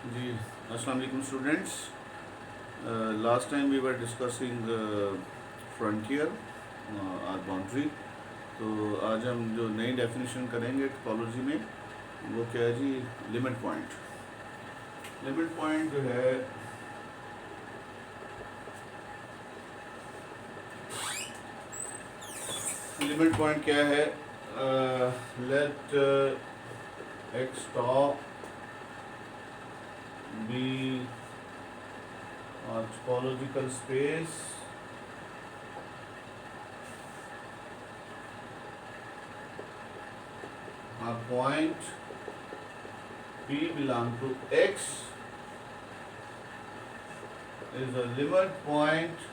जी अस्सलाम वालेकुम students. Last time we were discussing frontier और बाउंड्री। तो आज हम जो नई डेफिनेशन करेंगे टोपोलॉजी में वो क्या है जी, लिमिट पॉइंट। लिमिट पॉइंट जो है लिमिट पॉइंट क्या है, let X top be topological space a point P belong to X is a limit point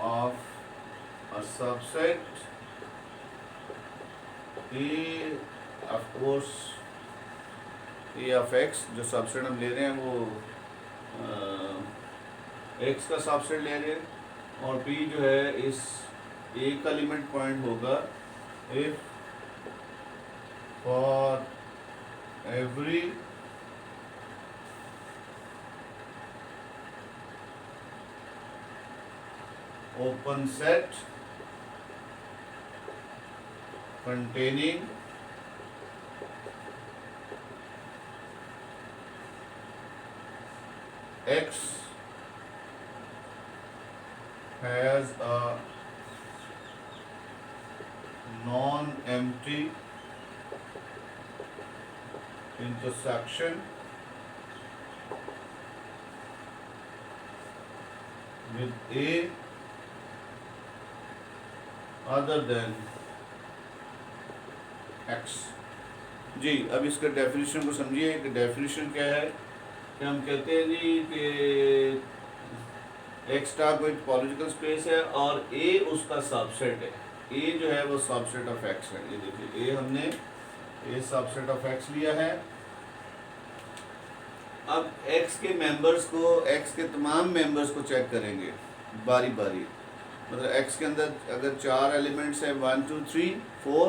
of a subset A, of course A of X, जो subset हम ले रहे हैं वो X का सबसेट ले रहे हैं, और P जो है इस A का लिमिट पॉइंट होगा if for every open set containing X has a non-empty intersection with A other than X। जी अब इसका डेफिनेशन को समझिए कि डेफिनेशन क्या है। कि हम कहते हैं जी कि X स्टार कोई टोपोलॉजिकल स्पेस है और A उसका सबसेट है। A जो है वो सबसेट ऑफ X है। ये देखिए A हमने A सबसेट ऑफ X लिया है। अब X के मेंबर्स को, X के तमाम मेंबर्स को चेक करेंगे बारी बारी। मतलब X के अंदर अगर 4 एलिमेंट्स हैं 1 2 3 4,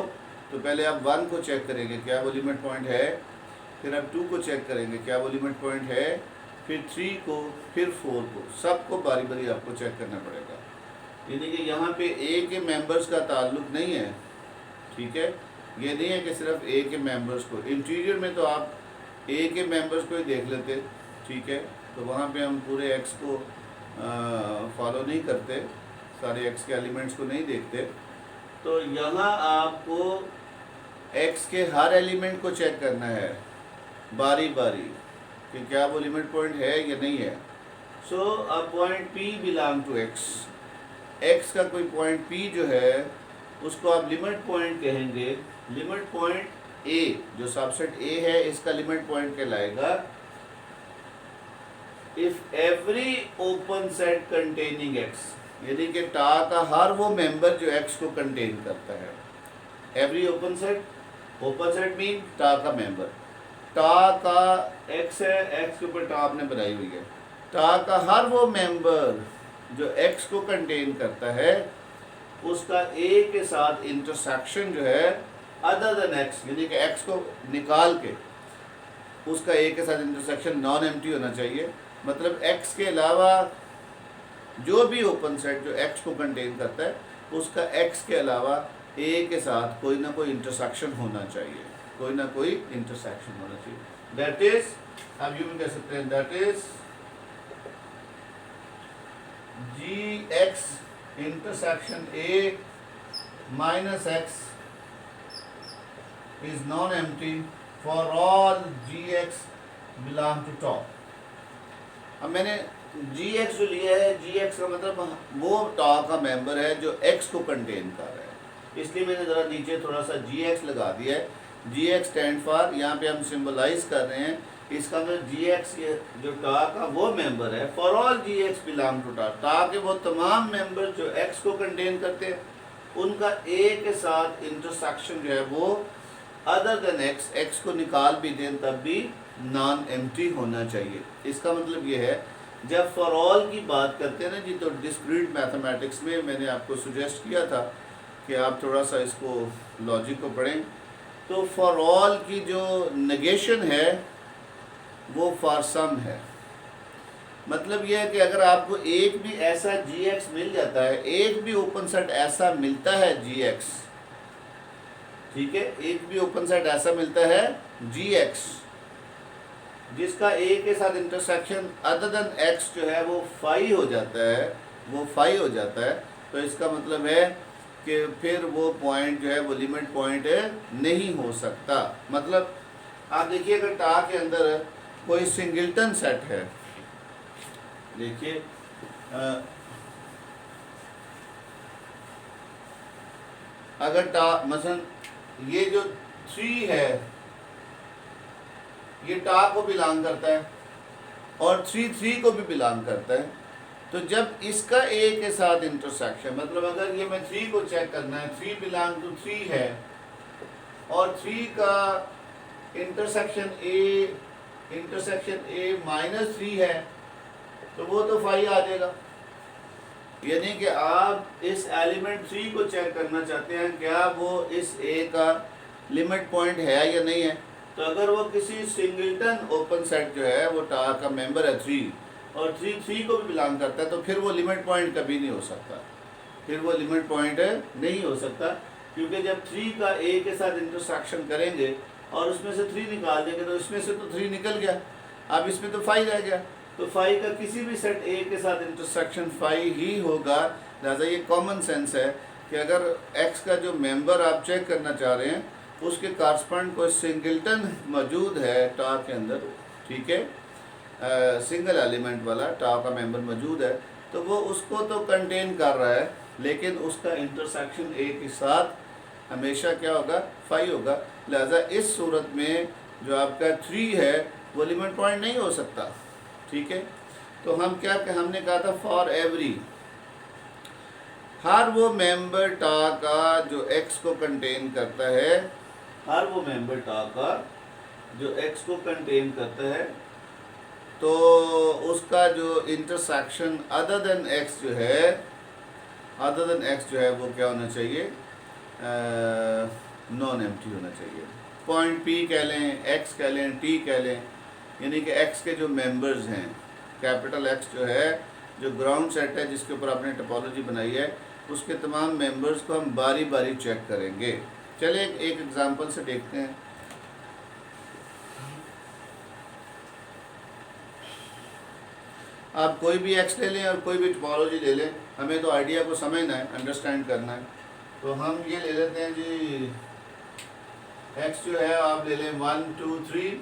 तो पहले आप 1 को चेक करेंगे क्या वो लिमिट पॉइंट है, फिर आप 2 को चेक करेंगे क्या वो लिमिट पॉइंट है, फिर 3 को, फिर 4 को, सबको बारी बारी आपको चेक करना पड़ेगा। यानी कि यहाँ पे A के मेंबर्स का ताल्लुक नहीं है, ठीक है। ये नहीं है कि सिर्फ A के मेंबर्स को, इंटीरियर में तो आप A के मेंबर्स को ही देख लेते, ठीक है। तो वहाँ पे हम पूरे X को फॉलो नहीं करते, सारे X के एलिमेंट्स को नहीं देखते। तो यहाँ आपको X के हर एलिमेंट को चेक करना है बारी बारी कि क्या वो लिमिट पॉइंट है या नहीं है। So a point P belong to X, X का कोई पॉइंट P जो है उसको आप लिमिट पॉइंट कहेंगे। लिमिट पॉइंट A जो सबसेट A है इसका लिमिट पॉइंट कहलाएगा if every open set containing X, यानी कि टा का हर वो मेंबर जो X को कंटेन करता है। एवरी ओपन सेट मीन टा का मेंबर, टा का X है, X के ऊपर टा आपने बनाई हुई है, टा का हर वो मेंबर जो X को कंटेन करता है उसका A के साथ इंटरसेक्शन जो है अदर देन X, यानी कि X को निकाल के उसका A के साथ इंटरसेक्शन नॉन एम्प्टी होना चाहिए। मतलब X के अलावा जो भी ओपन सेट जो X को कंटेन करता है उसका X के अलावा A के साथ कोई ना कोई इंटरसेक्शन होना चाहिए, कोई ना कोई इंटरसेक्शन होना चाहिए। दैट इज, अब यूं कह सकते हैं that is Gx intersection A minus X is non-empty for all Gx belong to top। अब मैंने Gx जो लिया है, Gx का मतलब वो टॉप का मेंबर है जो X को कंटेन कर रहा है, इसलिए मैंने ज़रा नीचे थोड़ा सा Gx लगा दिया है। Gx स्टैंड फॉर, यहाँ पे हम सिंबलाइज कर रहे हैं, इसका मतलब Gx जो टा का वो मेंबर है for all Gx belong to tau के वो तमाम मेंबर जो X को कंटेन करते हैं उनका A के साथ इंटरसेक्शन जो है वो अदर देन X को निकाल भी दें तब भी नॉन एम्प्टी होना चाहिए। इसका मतलब ये है जब फॉर ऑल की बात करते हैं ना जी, तो डिस्क्रीट मैथमेटिक्स में मैंने आपको सुजेस्ट किया था कि आप थोड़ा सा इसको लॉजिक को पढ़ें तो फॉर ऑल की जो नेगेशन है वो फॉर सम है। मतलब यह है कि अगर आपको एक भी ऐसा GX मिल जाता है, एक भी ओपन सेट ऐसा मिलता है GX, ठीक है, एक भी ओपन सेट ऐसा मिलता है GX जिसका A के साथ इंटरसेक्शन अदर देन X जो है वो फाई हो जाता है, वो फाई हो जाता है, तो इसका मतलब है कि फिर वो पॉइंट जो है वो लिमिट पॉइंट नहीं हो सकता। मतलब आप देखिए अगर टा के अंदर कोई सिंगल्टन सेट है, देखिए अगर टा मसलन ये जो 3 है ये टा को बिलोंग करता है और 3 को भी बिलोंग करता है, तो जब इसका A के साथ इंटरसेक्शन, मतलब अगर ये मैं 3 को चेक करना है, 3 बिलोंग टू 3 है और 3 का इंटरसेक्शन A माइनस 3 है, तो वो तो फाई आ जाएगा। यानी कि आप इस एलिमेंट 3 को चेक करना चाहते हैं क्या वो इस A का लिमिट पॉइंट है या नहीं है। तो अगर वो किसी सिंगल्टन ओपन सेट जो है वो टा का मेंबर है 3 और 3 को भी बिलोंग करता है, तो फिर वो लिमिट पॉइंट कभी नहीं हो सकता, फिर वो लिमिट पॉइंट नहीं हो सकता, क्योंकि जब 3 का A के साथ इंटरसेक्शन करेंगे और उसमें से 3 निकाल देंगे तो इसमें से तो 3 निकल गया, अब इसमें तो 5 रह गया, तो 5 का किसी भी सेट A के साथ इंटरसेक्शन 5 ही होगा। लिहाजा ये कॉमन सेंस है कि अगर X का जो मेंबर आप चेक करना चाह रहे हैं उसके कारस्पॉन्ड कोई सिंगल्टन मौजूद है टा के अंदर, ठीक है, सिंगल एलिमेंट वाला टा का मेंबर मौजूद है, तो वो उसको तो कंटेन कर रहा है, लेकिन उसका इंटरसेक्शन A के साथ हमेशा क्या होगा, 5 होगा। लिहाजा इस सूरत में जो आपका 3 है वो लिमिट पॉइंट नहीं हो सकता, ठीक है। तो हम क्या हमने कहा था फॉर एवरी, हर वो मेंबर टा का जो X को कंटेन करता है, हर वो मेंबर टा का जो X को कंटेन करता है, तो उसका जो इंटरसेक्शन अदर देन X जो है, अदर देन X जो है वो क्या होना चाहिए, नॉन एम्प्टी होना चाहिए। पॉइंट P कह लें, X कह लें, T कह लें, यानी कि X के जो मेंबर्स हैं, कैपिटल X जो है, जो ग्राउंड सेट है जिसके ऊपर आपने टोपोलॉजी बनाई है, उसके तमाम मेंबर्स को हम बारी बारी चेक करेंगे। चलिए एक एग्जांपल से देखते हैं। आप कोई भी X ले लें और कोई भी टोपोलॉजी ले लें, हमें तो आइडिया को समझना है, अंडरस्टैंड करना है। तो हम ये ले लेते हैं जी, X जो है आप ले लें 1 2 3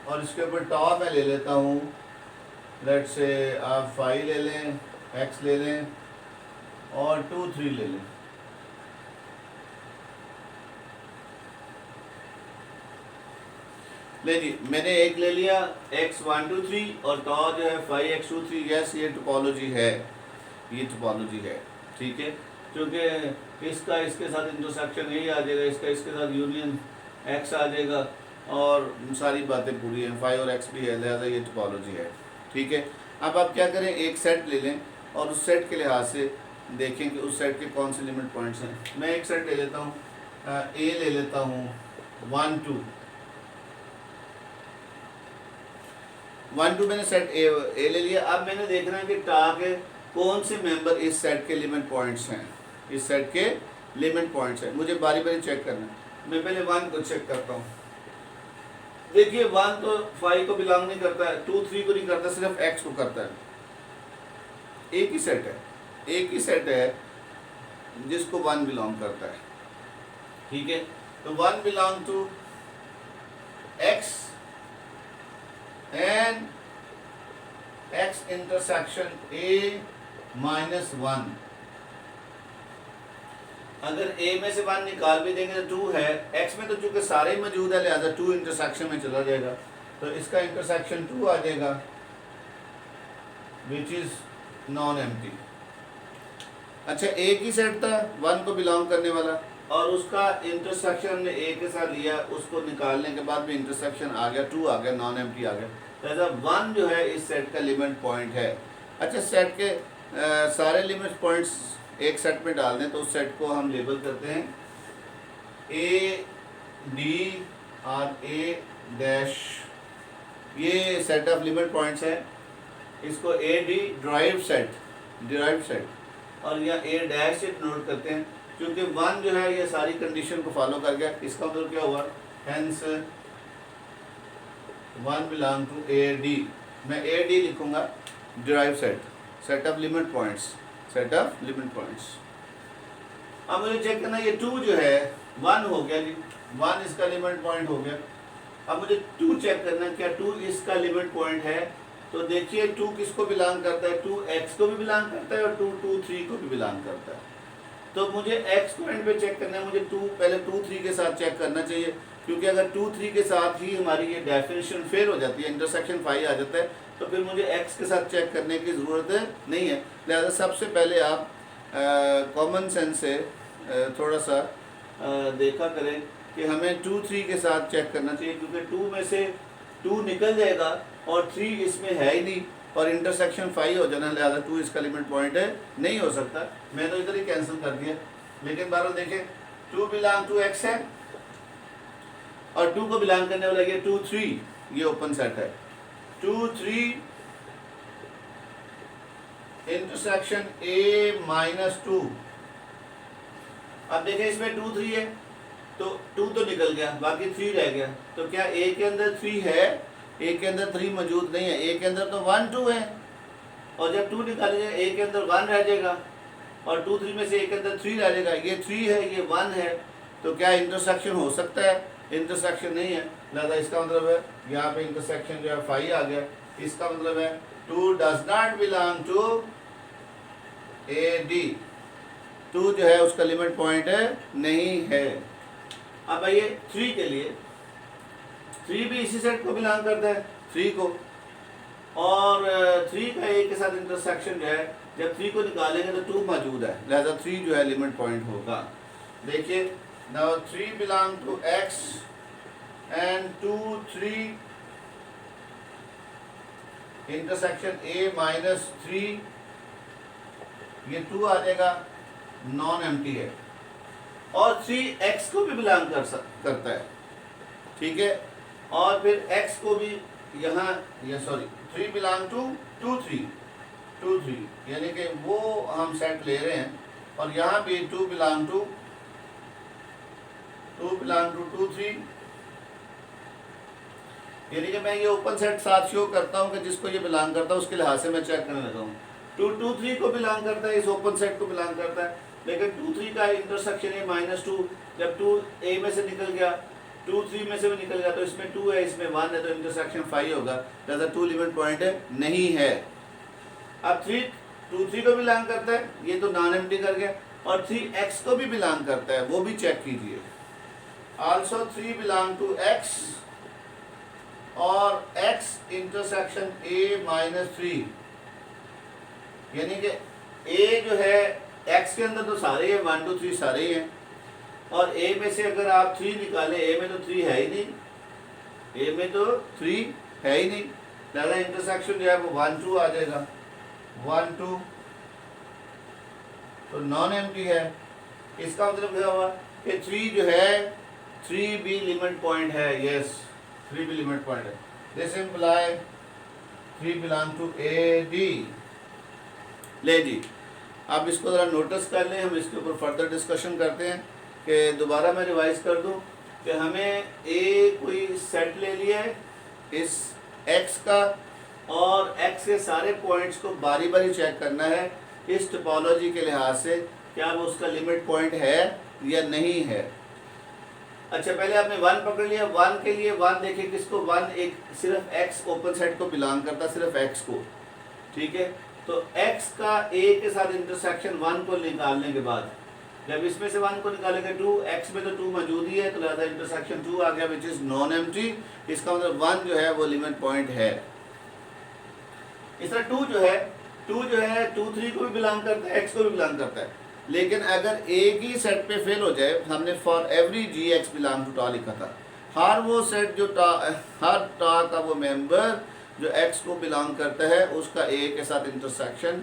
और इसके ऊपर टॉप मैं ले लेता हूँ, लेट से आप 5 ले लें, X ले लें और 2 3 ले लें। ले जी, मैंने एक ले लिया X 1 2 3 और टॉ जो है 5 X 2 3। यस, ये टोपोलॉजी है, ये टोपोलॉजी है, ठीक है, क्योंकि इसका इसके साथ इंटरसेक्शन यही आ जाएगा, इसका इसके साथ यूनियन X आ जाएगा और सारी बातें पूरी हैं, 5 और X भी है, लिहाजा ये टोपोलॉजी है, ठीक है। अब आप क्या करें, एक सेट ले लें और उस सेट के लिहाज से देखें कि उस सेट के कौन से लिमिट पॉइंट्स हैं। मैं एक सेट ले लेता हूँ, A ले लेता हूँ 1 2 1 2 मैंने सेट A ले लिया। अब मैंने देखना है कि टा के कौन से मेंबर इस सेट के लिमिट पॉइंट्स हैं, इस सेट के लिमिट पॉइंट्स हैं, मुझे बारी बारी चेक करना है। मैं पहले 1 को चेक करता हूँ। देखिए 1 तो 5 को बिलोंग नहीं करता है, 2 3 को नहीं करता, सिर्फ X को करता है। एक ही सेट है, एक ही सेट है जिसको 1 बिलोंग करता है, ठीक है। तो 1 belong to X and X intersection A minus 1। अगर A में से 1 निकाल भी देंगे तो 2 है, X में तो चूंकि सारे मौजूद है लिहाजा 2 इंटरसेक्शन में चला जाएगा, तो इसका इंटरसेक्शन 2 आ जाएगा, विच इज नॉन एम्प्टी। अच्छा, एक ही सेट था 1 को बिलोंग करने वाला और उसका इंटरसेक्शन ने A के साथ लिया, उसको निकालने के बाद भी इंटरसेक्शन आ गया, 2 आ गया, नॉन एम्प्टी आ गया, लिहाजा 1 जो है इस सेट का लिमिट पॉइंट है। अच्छा, सेट के सारे लिमिट पॉइंट्स एक सेट में डाल दें तो उस सेट को हम लेबल करते हैं ए डी और ए डैश, ये सेट ऑफ लिमिट पॉइंट्स है। इसको ए डी डिराइव्ड सेट और या ए डैश से नोट करते हैं, क्योंकि वन जो है ये सारी कंडीशन को फॉलो कर गया। इसका मतलब क्या हुआ, hence one belong to A D. मैं ए डी लिखूंगा, derive set of limit points, अब मुझे चेक करना ये टू जो है वन हो गया जी, वन इसका लिमिट पॉइंट हो गया। अब मुझे टू चेक करना है, क्या टू इसका लिमिट पॉइंट है। तो देखिए टू किसको बिलोंग करता है, टू एक्स को भी बिलोंग करता है और टू टू थ्री को भी बिलोंग करता है। तो मुझे एक्स पॉइंट पे चेक करना है, मुझे टू पहले टू थ्री के साथ चेक करना चाहिए, क्योंकि अगर टू थ्री के साथ ही हमारी ये डेफिनेशन फेल हो जाती है, इंटरसेक्शन फाई आ जाता है, तो फिर मुझे एक्स के साथ चेक करने की ज़रूरत नहीं है। लिहाजा सबसे पहले आप कॉमन सेंस से थोड़ा सा देखा करें कि हमें टू थ्री के साथ चेक करना चाहिए, क्योंकि टू में से टू निकल जाएगा और थ्री इसमें है ही नहीं और इंटरसेक्शन फाई हो जाना, लिहाजा टू इसका लिमिट पॉइंट है, नहीं हो सकता। मैं तो इधर ही कैंसिल कर दिया। लेकिन बहरहाल देखें, टू बिलोंग टू एक्स है और टू को बिलोंग करने वाला ये टू थ्री, ये ओपन सेट है। Two three intersection A minus two. अब देखें इसमें टू थ्री है तो टू तो निकल गया, बाकी थ्री रह गया। तो क्या ए के अंदर थ्री है, ए के अंदर थ्री मौजूद नहीं है, ए के अंदर तो वन टू है, और जब टू निकालेंगे ए के अंदर वन रह जाएगा और टू थ्री में से ए के अंदर थ्री रह जाएगा। ये थ्री है, ये वन है, तो क्या इंटरसेक्शन हो सकता है, इंटरसेक्शन नहीं है। लिहाजा इसका मतलब है यहाँ पे इंटरसेक्शन जो है फाइव आ गया। इसका मतलब है two does not belong to A D, two जो है उसका लिमिट पॉइंट है नहीं है। अब आइए थ्री के लिए, थ्री भी इसी सेट को बिलोंग करता है, थ्री को, और थ्री का ए के साथ इंटरसेक्शन जो है, जब थ्री को निकालेंगे तो टू मौजूद है, लिहाजा थ्री जो है लिमिट पॉइंट होगा। देखिए now three belong to X and two three intersection A minus three, ये टू आ जाएगा, नॉन एम्प्टी है, और थ्री एक्स को भी बिलोंग करता है, ठीक है। और फिर एक्स को भी यहाँ, ये sorry, three belong to two three, यानी कि वो हम सेट ले रहे हैं, और यहाँ भी two belong to two three, यानी कि मैं ये ओपन सेट साथ शो करता हूँ कि जिसको ये बिलोंग करता है उसके लिहाज से मैं चेक करने लगा हूँ। टू टू थ्री को बिलोंग करता है, इस ओपन सेट को बिलोंग करता है, लेकिन टू थ्री का इंटरसेक्शन है माइनस टू। जब टू ए में से निकल गया, टू थ्री में से भी निकल गया, तो इसमें टू है, इसमें वन है, तो इंटरसेक्शन फाइव होगा, लिहाजा टू लिमिट पॉइंट है नहीं है। अब थ्री टू थ्री को बिलोंग करता है, ये तो नॉन एम्प्टी कर गया, और थ्री एक्स को भी बिलोंग करता है, वो भी चेक कीजिए। Also three belong to X और X intersection A minus three, यानी कि ए जो है एक्स के अंदर तो सारे हैं, वन टू थ्री सारे ही हैं, और ए में से अगर आप थ्री निकालें, ए में तो थ्री है ही नहीं, ए में तो थ्री है ही नहीं, लिहाजा इंटरसेक्शन जो है वो वन टू आ जाएगा, वन टू, तो नॉन एम्प्टी है। इसका मतलब क्या हुआ कि थ्री जो है, थ्री भी लिमिट पॉइंट है, यस थ्री भी लिमिट पॉइंट है। This imply three belong to A D. ले जी, आप इसको ज़रा नोटिस कर लें, हम इसके ऊपर फर्दर डिस्कशन करते हैं। कि दोबारा मैं रिवाइज कर दूं कि हमें ए कोई सेट ले लिया है इस एक्स का, और एक्स के सारे पॉइंट्स को बारी बारी चेक करना है इस टोपोलॉजी के लिहाज से, क्या वो उसका लिमिट पॉइंट है या नहीं है। अच्छा, पहले आपने वन पकड़ लिया, वन के लिए वन देखिए किसको, वन एक सिर्फ एक्स ओपन सेट को बिलोंग करता, सिर्फ एक्स को, ठीक है। तो x का a के साथ इंटरसेक्शन वन को निकालने के बाद, जब इसमें से वन को निकालेंगे टू, x में तो टू मौजूद ही है, तो लिहाजा इंटरसेक्शन टू आ गया, विच इज नॉन एम्प्टी। इसका मतलब वन जो है वो लिमिट पॉइंट है। इस तरह टू जो है टू थ्री को भी बिलोंग करता है, x को भी बिलोंग करता है, लेकिन अगर एक ही सेट पे फेल हो जाए, हमने for every G X belong to टा लिखा था, हर वो सेट जो हर टा का वो मेंबर जो x को बिलोंग करता है उसका a के साथ इंटरसेक्शन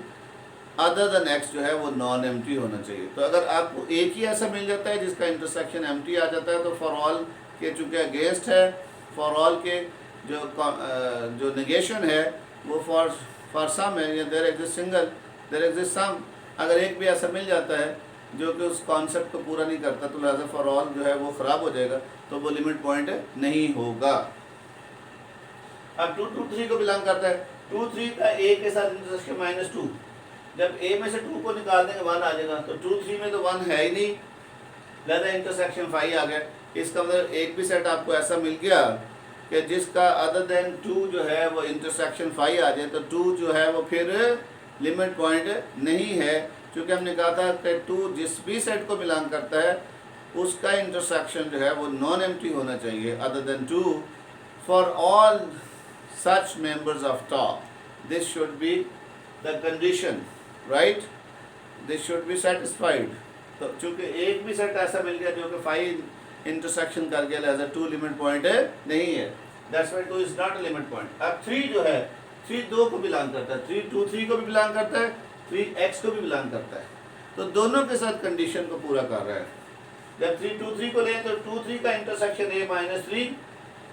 अदर देन एक्स जो है वो नॉन एम्प्टी होना चाहिए। तो अगर आपको एक ही ऐसा मिल जाता है जिसका इंटरसेक्शन एम्प्टी आ जाता है तो फॉर ऑल के चूँकि अगेंस्ट है, फॉर ऑल के जो नेगेशन है वो फॉर सम है, या there exist single, there exist some. अगर एक भी ऐसा मिल जाता है जो कि उस कॉन्सेप्ट को पूरा नहीं करता तो लिहाजा फॉर ऑल जो है वो ख़राब हो जाएगा, तो वो लिमिट पॉइंट नहीं होगा। अब 2 2 3 को बिलोंग करता है, 2 3 का ए के साथ इंटरसेक्शन -2, जब ए में से 2 को निकाल देंगे 1 आ जाएगा, तो 2 3 में तो 1 है ही नहीं, ज़्यादा इंटरसेक्शन 5 आ गया। इसका मतलब एक भी सेट आपको ऐसा मिल गया कि जिसका अदर देन 2 जो है वो इंटरसेक्शन 5 आ जाए, तो 2 जो है वो फिर लिमिट पॉइंट नहीं है, क्योंकि हमने कहा था कि 2 जिस भी सेट को बिलोंग करता है उसका इंटरसेक्शन जो है वो नॉन एम्प्टी होना चाहिए other than 2 for all such members of top. This should be the condition, right? This should be satisfied. तो चूंकि एक भी सेट ऐसा मिल गया जो कि 5 इंटरसेक्शन कर गया, लिहाजा 2 लिमिट पॉइंट नहीं है, that's why 2 is not a limit point। अब 3 जो है 3 2 को बिलोंग करता है, 3 2 3 को भी बिलोंग करता है, 3 x को भी बिलोंग करता है, तो दोनों के साथ कंडीशन को पूरा कर रहा है। जब 3 2 3 को लें तो 2 3 का इंटरसेक्शन a -3,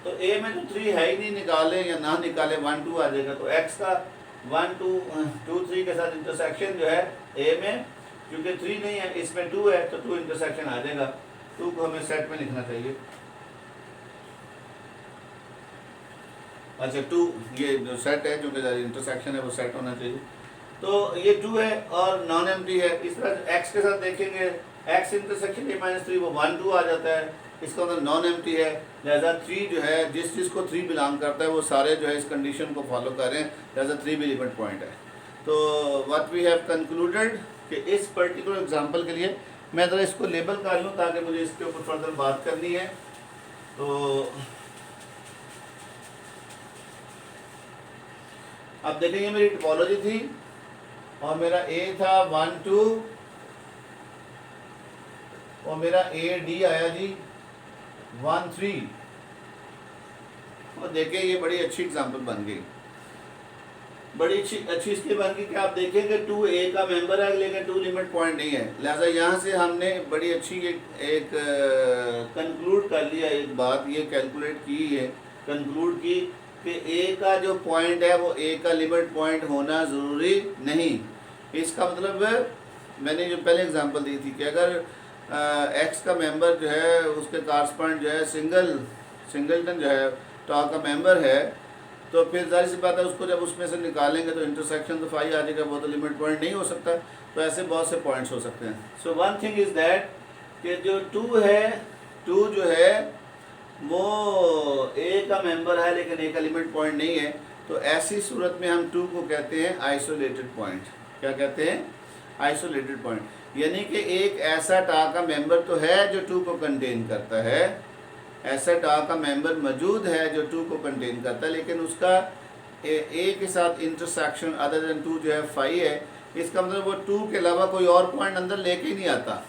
तो a में तो 3 है ही नहीं, निकाले या ना निकाले 1 2 आ जाएगा, तो x का 1 2 2 3 के साथ इंटरसेक्शन जो है a में, क्योंकि 3 नहीं है इसमें 2 है तो 2 इंटरसेक्शन आ जाएगा। 2 को हमें सेट में लिखना चाहिए। अच्छा 2 ये जो सेट है, जो कि इंटरसेक्शन है वो सेट होना चाहिए, तो ये 2 है और नॉन एम्प्टी है। इस तरह x के साथ देखेंगे, x इंटरसेक्शन a -3 वो 1 2 आ जाता है, इसका मतलब नॉन एम्प्टी है, लिहाजा 3 जो है जिस चीज़ को 3 बिलोंग करता है वो सारे जो है इस कंडीशन को फॉलो कर रहे हैं, लिहाजा 3 भी लिमिट पॉइंट है। तो व्हाट वी हैव कंक्लूडेड कि इस पर्टिकुलर एग्जांपल के लिए मैं ज़रा इसको लेबल कर लूँ ताकि मुझे इसके ऊपर फर्दर बात करनी है। तो अब देखेंगे मेरी टोपोलॉजी थी और मेरा A था 1 2 और मेरा AD आया जी 1 3, और देखिए ये बड़ी अच्छी एग्जांपल बन गई, बड़ी अच्छी इसकी बन गई कि आप देखेंगे 2 A का मेंबर है लेकिन 2 लिमिट पॉइंट नहीं है, लिहाजा यहाँ से हमने बड़ी अच्छी एक कंक्लूड कर लिया, एक बात ये कैलकुलेट की है, कंक्लूड की कि A का जो पॉइंट है वो A का लिमिट पॉइंट होना ज़रूरी नहीं। इसका मतलब मैंने जो पहले एग्जांपल दी थी कि अगर एक्स का मेंबर जो है उसके कारस्पॉन्ड जो है सिंगलटन जो है टॉ का मेंबर है, तो फिर जाहिर सी बात है उसको जब उसमें से निकालेंगे तो इंटरसेक्शन तो 5 आ जाएगा, वो तो लिमिट पॉइंट नहीं हो सकता। तो ऐसे बहुत से पॉइंट्स हो सकते हैं। So one thing is that कि जो 2 है, 2 जो है वो ए का मेंबर है लेकिन ए का लिमिट पॉइंट नहीं है, तो ऐसी सूरत में हम 2 को कहते हैं आइसोलेटेड पॉइंट। क्या कहते हैं? आइसोलेटेड पॉइंट, यानी कि एक ऐसा टा का मेंबर तो है जो 2 को कंटेन करता है, ऐसा टा का मेंबर मौजूद है जो 2 को कंटेन करता है, लेकिन उसका ए के साथ इंटरसेक्शन अदर देन 2 जो है 5 है। इसका मतलब वो 2 के अलावा कोई और पॉइंट अंदर लेके ही नहीं आता,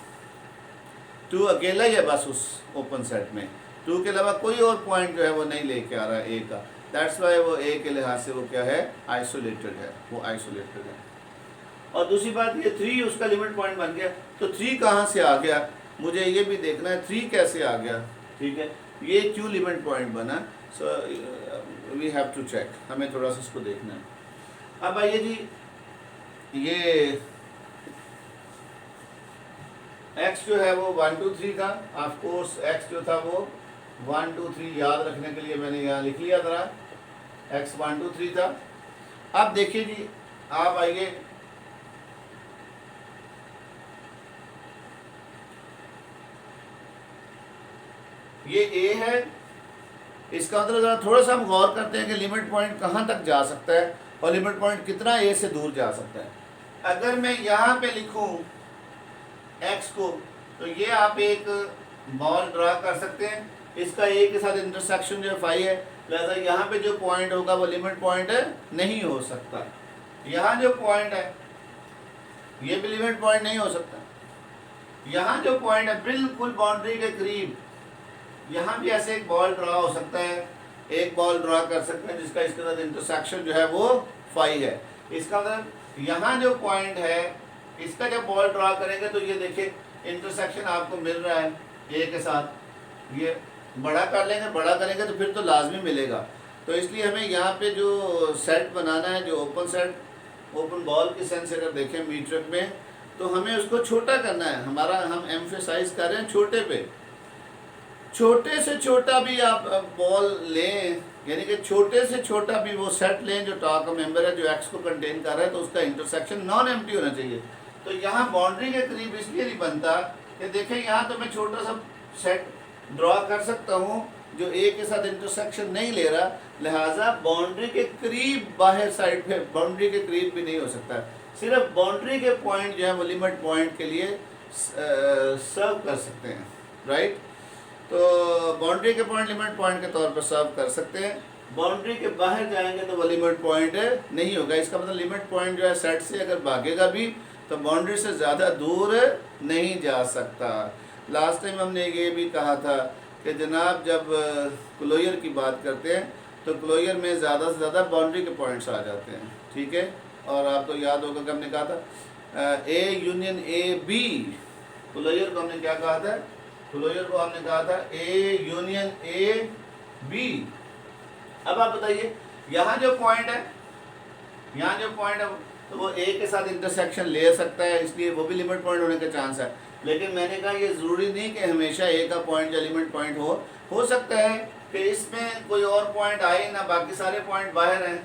2 अकेला ही है बस उस ओपन सेट में, 2 के अलावा कोई और पॉइंट जो है वो नहीं लेके आ रहा है ए का। दैट्स वाई वो ए के लिहाज से वो क्या है? आइसोलेटेड है, वो आइसोलेटेड है। और दूसरी बात ये 3 उसका लिमिट पॉइंट बन गया, तो 3 कहाँ से आ गया मुझे ये भी देखना है, 3 कैसे आ गया, ठीक है, ये क्यों लिमिट पॉइंट बना, so we have to check, हमें थोड़ा सा इसको देखना है। अब आइए जी, ये x जो है वो 1 2 3 था, ऑफ कोर्स x जो था वो 1 2 3 याद रखने के लिए मैंने यहाँ लिख लिया जरा, x 1 2 3 था। अब देखिए जी, आप आइए ये a है, इसका मतलब ज़रा थोड़ा सा हम गौर करते हैं कि लिमिट पॉइंट कहाँ तक जा सकता है और लिमिट पॉइंट कितना a से दूर जा सकता है। अगर मैं यहाँ पे लिखूँ x को, तो ये आप एक बॉल ड्रा कर सकते हैं, इसका a के साथ इंटरसेक्शन जो 5 है, लिहाजा यहाँ पे जो पॉइंट होगा वो लिमिट पॉइंट नहीं हो सकता। यहाँ जो पॉइंट है ये भी लिमिट पॉइंट नहीं हो सकता। यहाँ जो पॉइंट है बिल्कुल बाउंड्री के करीब, यहाँ भी ऐसे एक बॉल ड्रा हो सकता है, एक बॉल ड्रा कर सकते हैं जिसका इसके साथ इंटरसेक्शन जो है वो 5 है। इसका मतलब यहाँ जो पॉइंट है इसका जब बॉल ड्रा करेंगे तो ये देखिए इंटरसेक्शन आपको मिल रहा है ए के साथ, ये बड़ा कर लेंगे, बड़ा करेंगे तो फिर तो लाजमी मिलेगा। तो इसलिए हमें यहाँ पे जो सेट बनाना है, जो ओपन सेट, ओपन बॉल की सेंस अगर देखें मीट्रिक में, तो हमें उसको छोटा करना है। हमारा हम एम्फेसाइज कर रहे हैं छोटे पे, छोटे से छोटा भी आप बॉल लें, यानी कि छोटे से छोटा भी वो सेट लें जो टॉप का मेंबर है, जो एक्स को कंटेन कर रहा है, तो उसका इंटरसेक्शन नॉन एम्प्टी होना चाहिए। तो यहाँ बाउंड्री के करीब इसलिए नहीं बनता कि देखें यहाँ तो मैं छोटा सा सेट ड्रॉ कर सकता हूँ जो ए के साथ इंटरसेक्शन नहीं ले रहा, लिहाजा बाउंड्री के करीब बाहर साइड पे बाउंड्री के करीब भी नहीं हो सकता, सिर्फ बाउंड्री के पॉइंट जो है वो लिमिट पॉइंट के लिए सर्व कर सकते हैं, राइट। तो बाउंड्री के पॉइंट लिमिट पॉइंट के तौर पर सर्व कर सकते हैं। बाउंड्री के बाहर जाएंगे तो वो लिमिट पॉइंट नहीं होगा। इसका मतलब लिमिट पॉइंट जो है सेट से अगर भागेगा भी तो बाउंड्री से ज़्यादा दूर नहीं जा सकता। लास्ट टाइम हमने ये भी कहा था कि जनाब जब क्लोजर की बात करते हैं तो क्लोजर में ज़्यादा से ज़्यादा बाउंड्री के पॉइंट्स आ जाते हैं, ठीक है। और आपको याद होगा कि हमने कहा था A union A B, closure को हमने क्या कहा था, क्लोजर को हमने कहा था ए यूनियन ए बी। अब आप बताइए यहाँ जो पॉइंट है, यहाँ जो पॉइंट है तो वो ए के साथ इंटरसेक्शन ले सकता है, इसलिए वो भी लिमिट पॉइंट होने का चांस है। लेकिन मैंने कहा ये ज़रूरी नहीं कि हमेशा ए का पॉइंट या लिमिट पॉइंट हो सकता है कि इसमें कोई और पॉइंट आए ना, बाकी सारे पॉइंट बाहर हैं।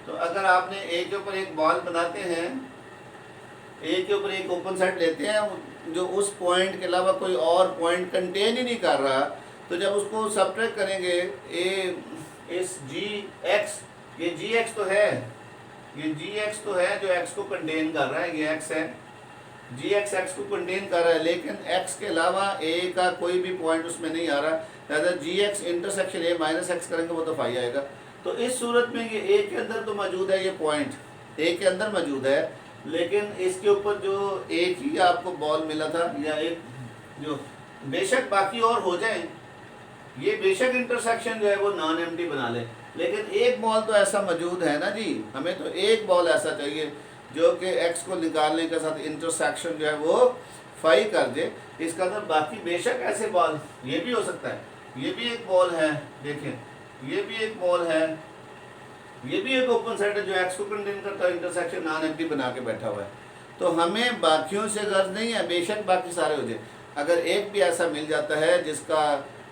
तो अगर आपने ए के ऊपर एक बॉल बनाते हैं, ए के ऊपर एक ओपन सेट लेते हैं जो उस पॉइंट के अलावा कोई और पॉइंट कंटेन ही नहीं कर रहा, तो जब उसको सब्ट्रैक्ट करेंगे ए इस जी एक्स, ये जी एक्स तो है, ये जी एक्स तो है जो एक्स को कंटेन कर रहा है, ये एक्स है, जी एक्स एक्स को कंटेन कर रहा है, लेकिन एक्स के अलावा ए का कोई भी पॉइंट उसमें नहीं आ रहा, लिहाजा G X intersection A minus X करेंगे वो तो फाई आएगा। तो इस सूरत में ये ए के अंदर तो मौजूद है, ये पॉइंट ए के अंदर मौजूद है, लेकिन इसके ऊपर जो एक ही आपको बॉल मिला था या एक जो बेशक बाकी और हो जाए, ये बेशक इंटरसेक्शन जो है वो नॉन एम्प्टी बना ले, लेकिन एक बॉल तो ऐसा मौजूद है ना जी, हमें तो एक बॉल ऐसा चाहिए जो कि एक्स को निकालने के साथ इंटरसेक्शन जो है वो फाई कर दे। इसका तो बाकी बेशक ऐसे बॉल ये भी हो सकता है, ये भी एक बॉल है, देखें ये भी एक बॉल है, ये भी एक ओपन सेट है जो एक्स को कंटेन करता है, इंटरसेक्शन नॉन एम्प्टी बना के बैठा हुआ है। तो हमें बाकियों से गर्ज नहीं है, बेशक बाकी सारे हो जाए, अगर एक भी ऐसा मिल जाता है जिसका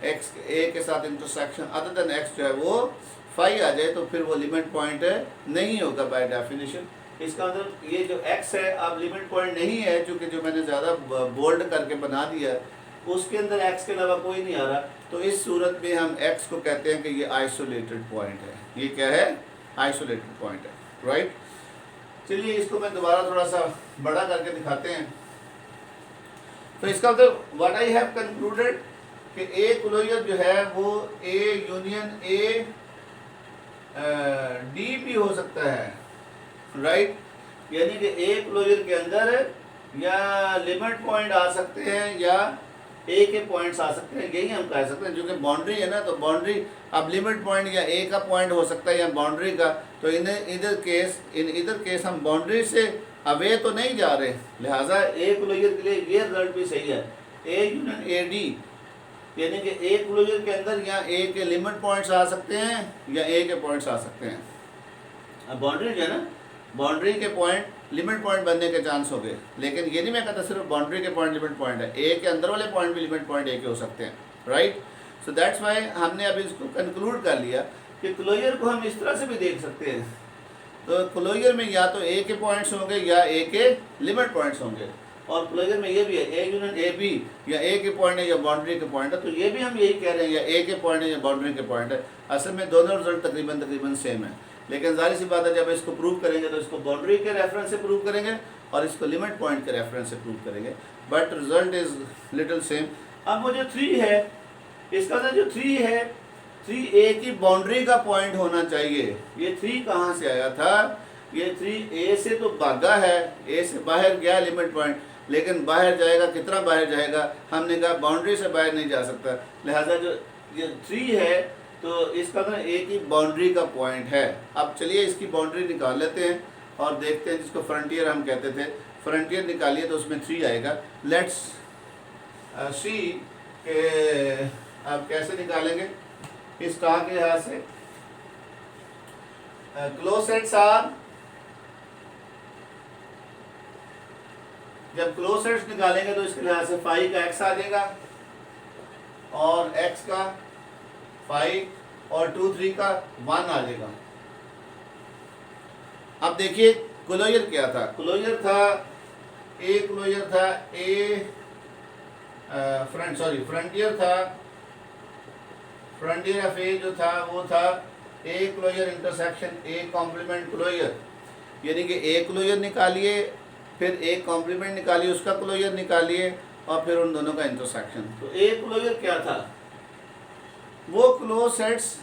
एक्स ए के साथ इंटरसेक्शन अदर देन एक्स जो है वो फाई आ जाए, तो फिर वो लिमिट पॉइंट नहीं होगा बाय डेफिनेशन। इसका मतलब ये जो एक्स है अब लिमिट पॉइंट नहीं है, चूँकि जो मैंने ज़्यादा बोल्ड करके बना दिया उसके अंदर एक्स के अलावा कोई नहीं आ रहा, तो इस सूरत में हम एक्स को कहते हैं कि ये आइसोलेटेड पॉइंट है। ये क्या है? आइसोलेटेड पॉइंट है, राइट। चलिए इसको मैं दोबारा थोड़ा सा बड़ा करके दिखाते हैं। तो इसका मतलब व्हाट आई हैव कंक्लूडेड कि ए क्लोजर जो है वो ए यूनियन ए डी भी हो सकता है, राइट। यानी कि ए क्लोजर के अंदर या लिमिट पॉइंट आ सकते हैं या ए के पॉइंट्स आ सकते हैं, यही हम कह सकते हैं। जो कि बाउंड्री है ना, तो बाउंड्री अब लिमिट पॉइंट या ए का पॉइंट हो सकता है या बाउंड्री का, तो इन इधर केस हम बाउंड्री से अवे तो नहीं जा रहे, लिहाजा ए क्लोजर के लिए ये रिजल्ट भी सही है। ए यूनियन ए डी यानी कि ए क्लोजर के अंदर या ए के लिमिट पॉइंट्स आ सकते हैं या ए के पॉइंट्स आ सकते हैं। अब बाउंड्री जो है ना, बाउंड्री के पॉइंट लिमिट पॉइंट बनने के चांस हो गए, लेकिन ये नहीं मैं कहता सिर्फ बाउंड्री के पॉइंट लिमिट पॉइंट है, ए के अंदर वाले पॉइंट भी लिमिट पॉइंट ए के हो सकते हैं, राइट। सो दैट्स वाई हमने अभी इसको कंक्लूड कर लिया कि क्लोजर को हम इस तरह से भी देख सकते हैं। तो क्लोजर में या तो ए के पॉइंट्स होंगे या ए के लिमिट पॉइंट्स होंगे, और क्लोजर में ये भी है ए यूनियन ए बी, या ए के पॉइंट है या बाउंड्री के पॉइंट है। तो ये भी हम यही कह रहे हैं, या ए के पॉइंट है या बाउंड्री के पॉइंट है। असल में दोनों रिजल्ट तकरीबन सेम है, लेकिन जाहिर सी बात है जब इसको प्रूव करेंगे तो इसको बाउंड्री के रेफरेंस से प्रूव करेंगे और इसको लिमिट पॉइंट के रेफरेंस से प्रूव करेंगे, but result is little same. अब वो जो 3 है, इसका जो 3 है, 3 ए की बाउंड्री का पॉइंट होना चाहिए। ये 3 कहाँ से आया था? ये 3 ए से तो भागा है, ए से बाहर गया लिमिट पॉइंट, लेकिन बाहर जाएगा, कितना बाहर जाएगा? हमने कहा बाउंड्री से बाहर नहीं जा सकता, लिहाजा जो ये 3 है तो इसका ना ए की बाउंड्री का पॉइंट है। अब चलिए इसकी बाउंड्री निकाल लेते हैं। और देखते हैं, जिसको फ्रंटियर हम कहते थे, फ्रंटियर निकालिए तो उसमें 3 आएगा। लेट्स सी के आप कैसे निकालेंगे इस टा के यहाँ से। क्लोज सेट्स आर, जब क्लोज सेट्स निकालेंगे तो इसके लिहाज से 5 का x आ जाएगा और x का 5 और 2 3 का 1 आ जाएगा। अब देखिए क्लोजर क्या था, क्लोजर था ए, क्लोजर था ए फ्रंटियर था, फ्रंटियर ऑफ ए जो था वो था A closure intersection A complement closure, यानी कि ए क्लोजर निकालिए, फिर ए कॉम्प्लीमेंट निकालिए, उसका क्लोजर निकालिए और फिर उन दोनों का इंटरसेक्शन। तो ए क्लोजर क्या था, वो क्लोज सेट्स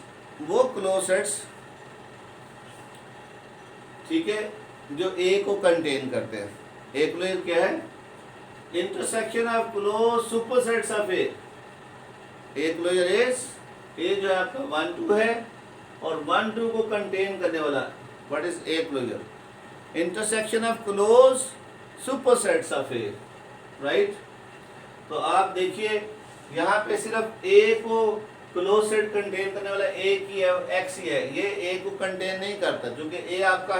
ठीक है जो ए को कंटेन करते हैं। ए क्लोजर क्या है, intersection of close supersets of A. A closure is A जो है आपका 1 2 है और 1 2 को कंटेन करने वाला, what is A closure, intersection of close supersets of A, right. तो आप देखिए यहाँ पे सिर्फ ए को क्लोज सेट कंटेन करने वाला ए की है, एक्स ही है, ये ए को कंटेन नहीं करता, क्योंकि ए आपका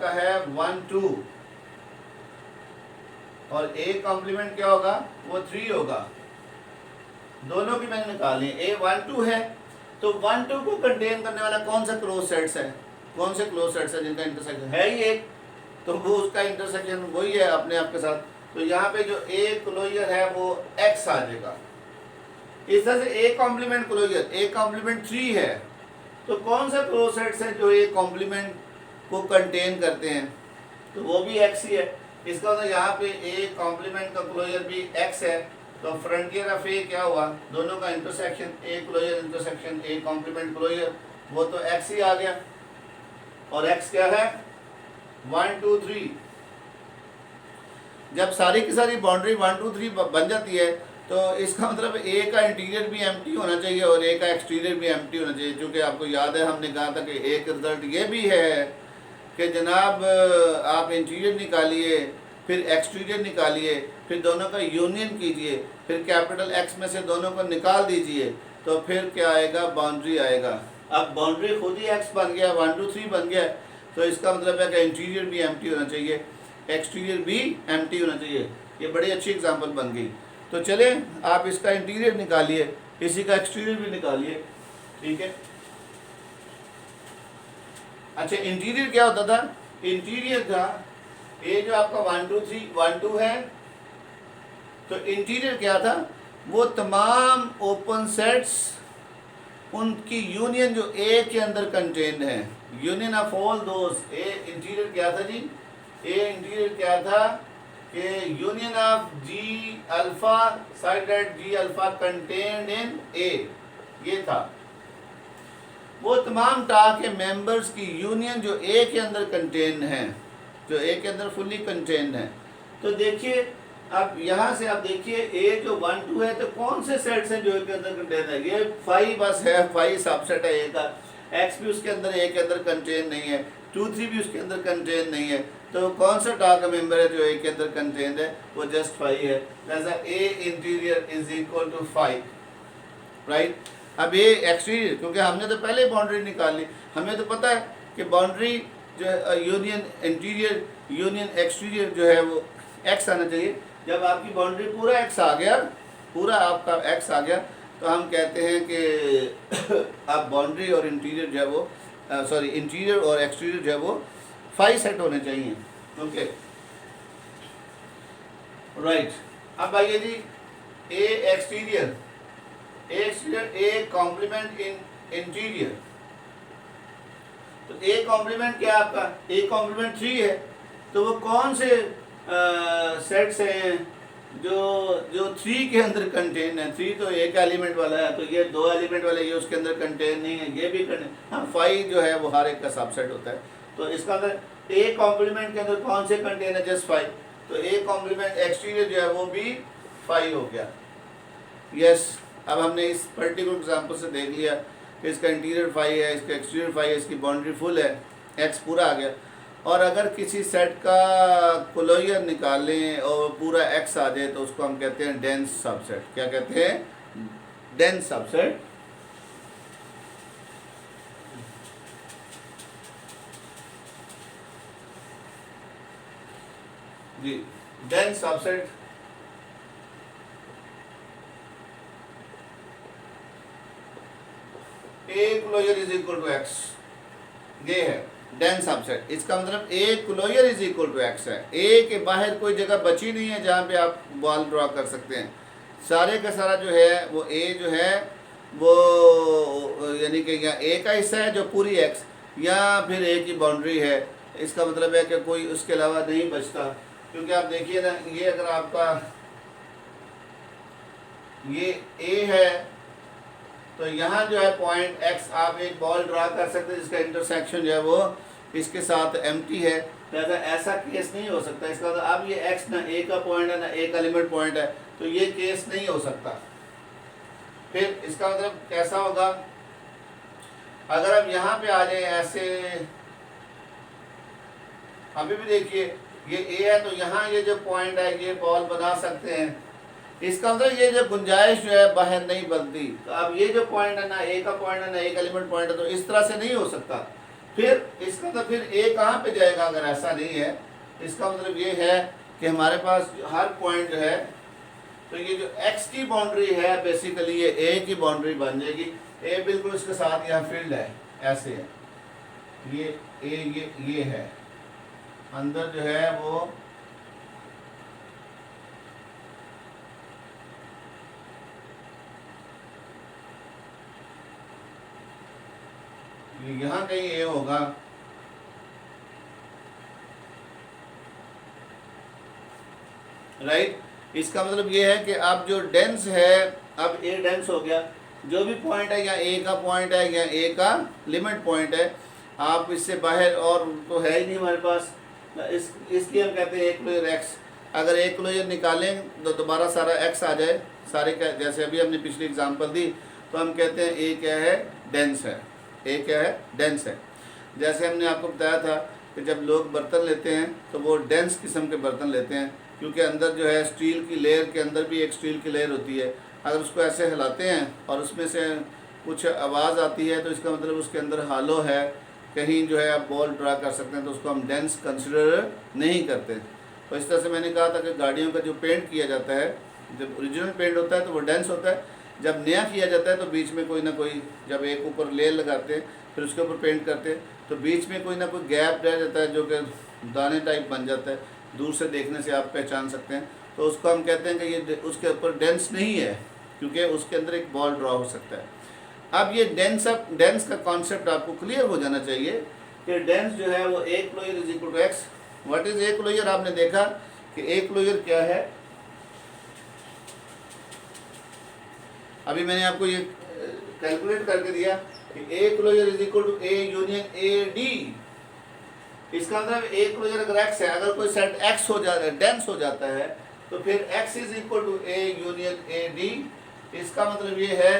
है 1 2 और ए कॉम्प्लीमेंट क्या होगा, वो 3 होगा। दोनों की मैंने निकाली, ए 1 2 है तो 1 2 को कंटेन करने वाला कौन सा क्लोज सेट्स है, कौन से क्लोज सेट्स है जिनका इंटरसेक्शन है ही एक, तो वो उसका इंटरसेक्शन वही है अपने आप के साथ। तो यहाँ पे जो ए क्लोजर है वो एक्स आ जाएगा। इस तरह से A complement closure, A complement 3 है, तो कौन सा क्लोज सेट्स है जो ए कॉम्प्लीमेंट को कंटेन करते हैं, तो वो भी एक्स ही है। इसका मतलब यहाँ पे ए कॉम्प्लीमेंट का क्लोजर भी एक्स है, तो फ्रंटियर ऑफ ए क्या हुआ, दोनों का intersection A closure intersection A complement closure, वो तो एक्स ही आ गया। और एक्स क्या है 1 2 3। जब सारी की सारी बाउंड्री 1 2 3 बन जाती है तो इसका मतलब ए का इंटीरियर भी एम्प्टी होना चाहिए और ए का एक्सटीरियर भी एम्प्टी होना चाहिए। क्योंकि आपको याद है हमने कहा था कि एक रिजल्ट ये भी है कि जनाब आप इंटीरियर निकालिए, फिर एक्सटीरियर निकालिए, फिर दोनों का यूनियन कीजिए, फिर कैपिटल एक्स में से दोनों को निकाल दीजिए, तो फिर क्या आएगा, बाउंड्री आएगा। अब बाउंड्री खुद ही एक्स बन गया, 1 2 3 बन गया, तो इसका मतलब है कि इंटीरियर भी एम्प्टी होना चाहिए, एक्सटीरियर भी एम्प्टी होना चाहिए। ये बड़ी अच्छी एग्जांपल बन गई। तो चले आप इसका इंटीरियर निकालिए, इसी का एक्सटीरियर भी निकालिए, ठीक है। अच्छा, इंटीरियर क्या होता था, इंटीरियर था ये जो आपका 1 2 3 1 2 है, तो इंटीरियर क्या था, वो तमाम ओपन सेट्स उनकी यूनियन जो ए के अंदर कंटेन्ड है, union of all those. A interior क्या था जी, ए इंटीरियर क्या था कि union of G alpha side that G alpha contained in A, ये था। वो तमाम टा के मेंबर्स की यूनियन जो ए के अंदर कंटेन्ड है, जो ए के अंदर फुल्ली कंटेन्ड है। तो देखिए अब यहाँ से आप देखिए ए जो 1 2 है, तो कौन से सेट्स हैं जो ए के अंदर कंटेन है, ये 5 बस है, 5 सबसेट है ए का। एक्स भी उसके अंदर ए के अंदर कंटेन नहीं है, 2 3 भी उसके अंदर कंटेन नहीं है, तो कौन सा टा का मेंबर है जो ए के अंदर कंटेन है, वो जस्ट 5 है। जैसा A interior is equal to 5, right. अब ये एक्सटीरियर, क्योंकि हमने तो पहले बाउंड्री निकाल ली, हमें तो पता है कि बाउंड्री जो यूनियन इंटीरियर यूनियन एक्सटीरियर जो है वो एक्स आना चाहिए। जब आपकी बाउंड्री पूरा एक्स आ गया, पूरा आपका एक्स आ गया, तो हम कहते हैं कि आप बाउंड्री और इंटीरियर जो है वो इंटीरियर और एक्सटीरियर जो है वो 5 सेट होने चाहिए, ओके, राइट। अब आइए जी, A exterior A complement in interior. तो ए कॉम्प्लीमेंट क्या है आपका, ए कॉम्प्लीमेंट 3 है, तो वो कौन से सेट्स हैं जो 3 के अंदर कंटेन है। 3 तो एक एलिमेंट वाला है, तो ये 2 एलिमेंट वाला ये उसके अंदर कंटेन नहीं है, ये भी कंटेन, हाँ 5 जो है वो हर एक का सबसेट होता है। तो इसका अंदर ए कॉम्प्लीमेंट के अंदर कौन से कंटेन है, जस्ट 5, तो ए कॉम्प्लीमेंट एक्सटीरियर जो है वो भी 5 हो गया। यस, अब हमने इस पर्टिकुलर एग्जाम्पल से देख लिया कि इसका इंटीरियर 5 है, इसका एक्सटीरियर 5 है, इसकी बाउंड्री फुल है, एक्स पूरा आ गया। और अगर किसी सेट का क्लोजर निकालें और पूरा एक्स आ जाए तो उसको हम कहते हैं डेंस सबसेट। क्या कहते हैं? Dense subset. जी, dense subset A closure is equal to X, ये है डेंस सबसेट। इसका मतलब A closure is equal to X है। ए के बाहर कोई जगह बची नहीं है जहाँ पे आप बॉल ड्रॉ कर सकते हैं। सारे का सारा जो है वो ए जो है वो यानी कि यहाँ ए का हिस्सा है जो पूरी एक्स, या फिर ए की बाउंड्री है। इसका मतलब है कि कोई उसके अलावा नहीं बचता। क्योंकि आप देखिए ना, ये अगर आपका ये ए है तो यहाँ जो है पॉइंट एक्स आप एक बॉल ड्रा कर सकते हैं जिसका इंटरसेक्शन जो है वो इसके साथ एम्प्टी है। लिहाजा ऐसा केस नहीं हो सकता। इसका मतलब अब ये एक्स ना ए का पॉइंट है ना ए का एलिमेंट पॉइंट है, तो ये केस नहीं हो सकता। फिर इसका मतलब कैसा होगा? अगर अब यहाँ पे आ जाए ऐसे, अभी भी देखिए ये ए है तो यहाँ ये जो पॉइंट है ये बॉल बना सकते हैं। इसका मतलब ये जो गुंजाइश जो है बाहर नहीं बनती। तो अब ये जो पॉइंट है ना ए का पॉइंट है ना एक एलिमेंट पॉइंट है, तो इस तरह से नहीं हो सकता। फिर इसका तो फिर ए कहाँ पे जाएगा अगर ऐसा नहीं है? इसका मतलब ये है कि हमारे पास हर पॉइंट जो है, तो ये जो एक्स की बाउंड्री है बेसिकली ये ए की बाउंड्री बन जाएगी। ए बिल्कुल इसके साथ यहाँ फील्ड है, ऐसे है ये ए, ये है अंदर जो है वो यहाँ कहीं ए होगा। राइट, इसका मतलब ये है कि अब जो डेंस है, अब ए डेंस हो गया। जो भी पॉइंट है या ए का पॉइंट है या ए का लिमिट पॉइंट है, आप इससे बाहर और तो है ही नहीं हमारे पास। इसलिए हम कहते हैं एक क्लोजर एक्स। अगर एक क्लोजर निकालें तो दोबारा सारा एक्स आ जाए सारे का, जैसे अभी हमने पिछली एग्जांपल दी, तो हम कहते हैं ए क्या है? डेंस है। ए क्या है? डेंस है। जैसे हमने आपको बताया था कि जब लोग बर्तन लेते हैं तो वो डेंस किस्म के बर्तन लेते हैं, क्योंकि अंदर जो है स्टील की लेयर के अंदर भी एक स्टील की लेयर होती है। अगर उसको ऐसे हिलाते हैं और उसमें से कुछ आवाज़ आती है तो इसका मतलब उसके अंदर हालो है, कहीं जो है आप बॉल ड्रा कर सकते हैं, तो उसको हम डेंस कंसिडर नहीं करते। तो इस तरह से मैंने कहा था कि गाड़ियों का जो पेंट किया जाता है, जब ओरिजिनल पेंट होता है तो वो डेंस होता है। जब नया किया जाता है तो बीच में कोई ना कोई, जब एक ऊपर लेयर लगाते हैं फिर उसके ऊपर पेंट करते हैं तो बीच में कोई ना कोई गैप रह जाता है जो कि दाने टाइप बन जाता है, दूर से देखने से आप पहचान सकते हैं। तो उसको हम कहते हैं कि ये उसके ऊपर डेंस नहीं है, क्योंकि उसके अंदर एक बॉल ड्रॉ हो सकता है। अब ये डेंस का कॉन्सेप्ट आपको क्लियर हो जाना चाहिए कि डेंस जो है वो A closure is equal to X. What is A closure? आपने देखा कि ए क्लोजर क्या है। अभी मैंने आपको ये कैलकुलेट करके दिया कि A closure is equal to A union A D. इसका मतलब ए क्लोजर अगर एक्स है, अगर कोई सेट एक्स हो जाता है, डेंस हो जाता है, तो फिर X is equal to A union A D. इसका मतलब ये है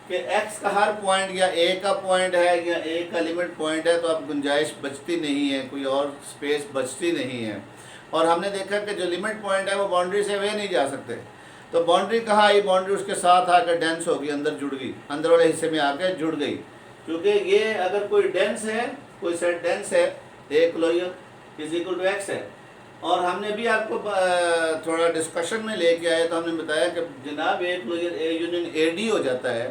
कि एक्स का हर पॉइंट या ए का पॉइंट है या ए का लिमिट पॉइंट है, तो अब गुंजाइश बचती नहीं है, कोई और स्पेस बचती नहीं है। और हमने देखा कि जो लिमिट पॉइंट है वो बाउंड्री से वे नहीं जा सकते। तो बाउंड्री कहाँ आई? बाउंड्री उसके साथ आकर डेंस होगी, अंदर जुड़ गई, अंदर वाले हिस्से में आकर जुड़ गई। क्योंकि ये अगर कोई डेंस है, कोई सेट डेंस है, A closure is equal to X है। और हमने भी आपको थोड़ा डिस्कशन में लेके आए तो हमने बताया कि जनाब A closure A union A D हो जाता है,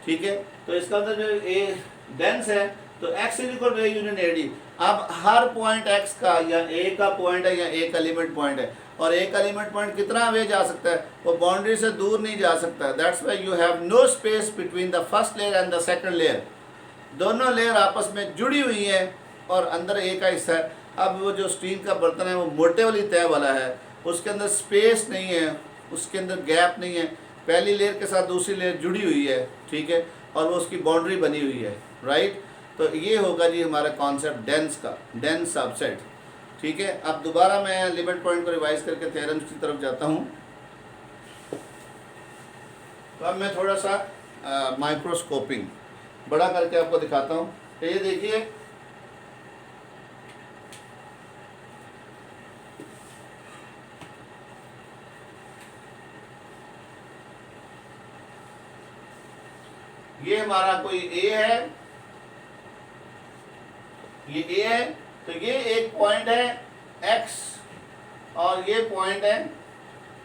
ठीक है। तो इसका मतलब जो ए डेंस है तो X is equal to A union A D. अब हर पॉइंट एक्स का या ए का पॉइंट है या ए का लिमिट पॉइंट है, और ए का लिमिट पॉइंट कितना वे जा सकता है? वो बाउंड्री से दूर नहीं जा सकता। That's why you have no space between the first layer and the second layer. दोनों लेयर आपस में जुड़ी हुई है और अंदर ए का हिस्सा है। अब वो जो स्टील का बर्तन है वो मोटे वाली तय वाला है, उसके अंदर स्पेस नहीं है, उसके अंदर गैप नहीं है, पहली लेयर के साथ दूसरी लेयर जुड़ी हुई है, ठीक है, और वो उसकी बाउंड्री बनी हुई है, राइट। तो ये होगा जी हमारा कॉन्सेप्ट डेंस का, डेंस सबसेट, ठीक है। अब दोबारा मैं लिमिट पॉइंट को रिवाइज करके थ्योरम्स की तरफ जाता हूँ। तो अब मैं थोड़ा सा माइक्रोस्कोपिंग बड़ा करके आपको दिखाता हूँ। तो ये देखिए ये हमारा कोई ए है, ये ए है, तो ये एक पॉइंट है एक्स और ये पॉइंट है।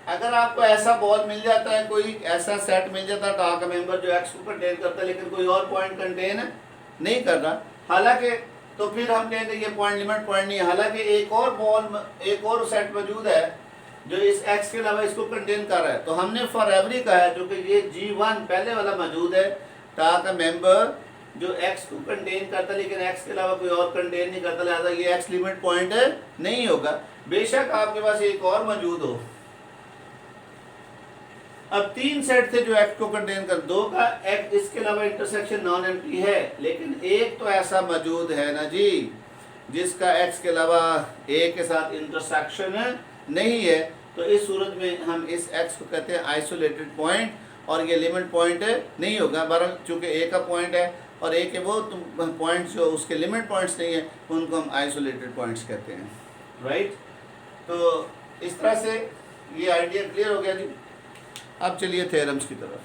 अगर आपको ऐसा बॉल मिल जाता है, कोई ऐसा सेट मिल जाता है टा का मेंबर जो एक्स को कंटेन करता है लेकिन कोई और पॉइंट कंटेन नहीं कर रहा, हालांकि तो फिर हम कहेंगे ये पॉइंट लिमिट पॉइंट नहीं है। हालांकि एक और बॉल, एक और सेट मौजूद है जो इस एक्स के अलावा इसको कंटेन कर रहा है, तो हमने फॉर एवरी कहा है, जो कि ये G1 पहले वाला मौजूद है, टा का मेंबर जो एक्स को कंटेन करता है लेकिन एक्स के अलावा कोई और कंटेन नहीं करता, लिहाजा ये एक्स लिमिट पॉइंट नहीं होगा। बेशक आपके पास एक और मौजूद हो। अब 3 सेट थे जो एक्स को कंटेन कर, 2 का एक्स इसके अलावा इंटरसेक्शन नॉन एम्प्टी है, लेकिन एक तो ऐसा मौजूद है ना जी जिसका एक्स के अलावा ए के साथ इंटरसेक्शन नहीं है, तो इस सूरत में हम इस एक्स को कहते हैं आइसोलेटेड पॉइंट और ये लिमिट पॉइंट नहीं होगा। बहरहाल चूँकि ए का पॉइंट है और ए के वो पॉइंट्स जो उसके लिमिट पॉइंट्स नहीं है उनको हम आइसोलेटेड पॉइंट्स कहते हैं, राइट। तो इस तरह से ये आइडिया क्लियर हो गया जी। अब चलिए थ्योरम्स की तरफ।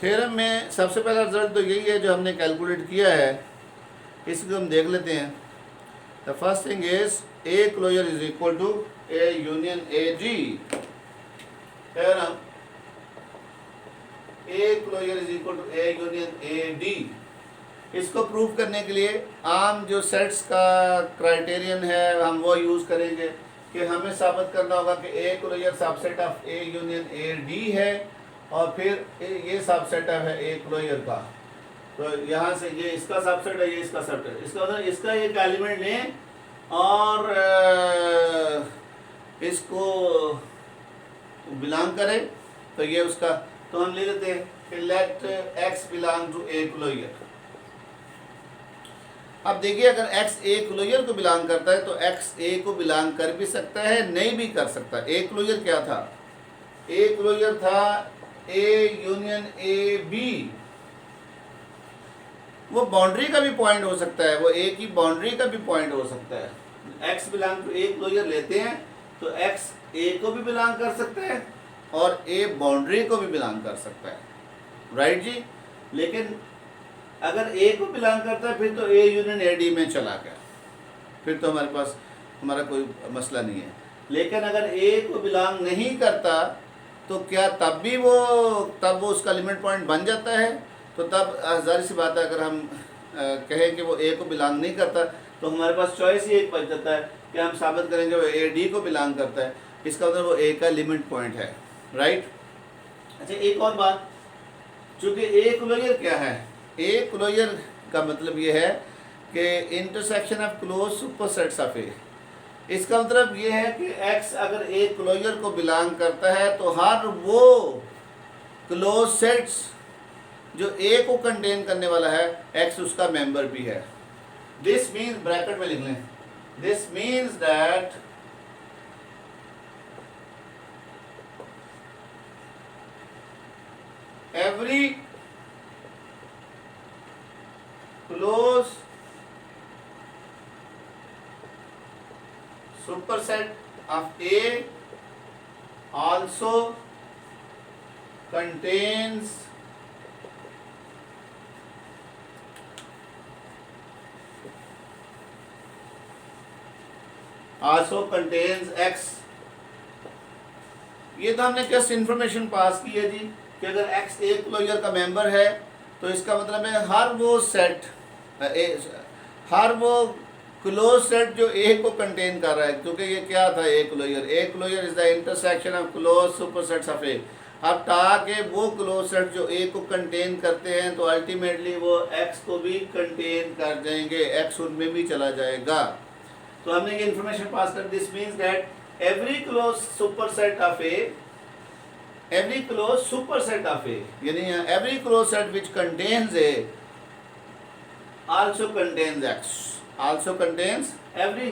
थ्योरम में सबसे पहला रिजल्ट तो यही है जो हमने कैलकुलेट किया है, इसको हम देख लेते हैं। The first thing is A closure is equal to A union A G. Theorem A closure is equal to A union A D. इसको प्रूव करने के लिए आम जो सेट्स का क्राइटेरियन है हम वो यूज़ करेंगे कि हमें साबित करना होगा कि A closure subset of A union A D है और फिर ये सबसेट है ए क्लोजर का। तो यहाँ से ये इसका सबसेट है, ये इसका सबसेट है, इसका मतलब इसका एक एलिमेंट लें और इसको बिलोंग करे, तो ये उसका, तो हम ले लेते हैं कि let X belong to A closure. अब देखिए अगर x ए क्लोजर को बिलोंग करता है तो x ए को बिलोंग कर भी सकता है, नहीं भी कर सकता। ए क्लोजर क्या था? ए क्लोजर था ए यूनियन ए बी। वो बाउंड्री का भी पॉइंट हो सकता है, वो ए की बाउंड्री का भी पॉइंट हो सकता है। x belong to A closure लेते हैं तो x ए को भी बिलोंग कर सकता है और ए बाउंड्री को भी बिलोंग कर सकता है, राइट जी। लेकिन अगर ए को बिलोंग करता है फिर तो ए यूनियन ए डी में चला गया, फिर तो हमारे पास हमारा कोई मसला नहीं है। लेकिन अगर ए को बिलोंग नहीं करता तो क्या तब वो उसका लिमिट पॉइंट बन जाता है? तो तब जाहिर सी बात है अगर हम कहें कि वो ए को बिलोंग नहीं करता तो हमारे पास चॉइस ही एक बच जाता है कि हम साबित करेंगे वो ए डी को बिलोंग करता है, इसका मतलब वो ए का लिमिट पॉइंट है, राइट। अच्छा एक और बात, चूँकि ए क्लोजर क्या है? ए क्लोजर का मतलब ये है कि intersection of close supersets of ए। इसका मतलब ये है कि x अगर ए क्लोजर को बिलोंग करता है तो हर वो क्लोज सेट्स जो ए को कंटेन करने वाला है x उसका मेंबर भी है। दिस मीन्स, ब्रैकेट में लिख लें, this means that every close superset of A also contains X। ये तो हमने जस्ट इंफॉर्मेशन पास की है जी कि अगर X ए क्लोजर का मेंबर है तो इसका मतलब है हर वो सेट, हर वो क्लोज सेट जो ए को कंटेन कर रहा है, क्योंकि ये क्या था A closure is the intersection of close supersets of A. अब ताकि वो क्लोज सेट जो ए को कंटेन करते हैं तो अल्टीमेटली वो एक्स को भी कंटेन कर देंगे, एक्स उनमें भी चला जाएगा। तो हमने ये इंफॉर्मेशन पास कर, this means that every close superset of A, every closed superset of A, यानी every closed set which contains A also contains X, also contains every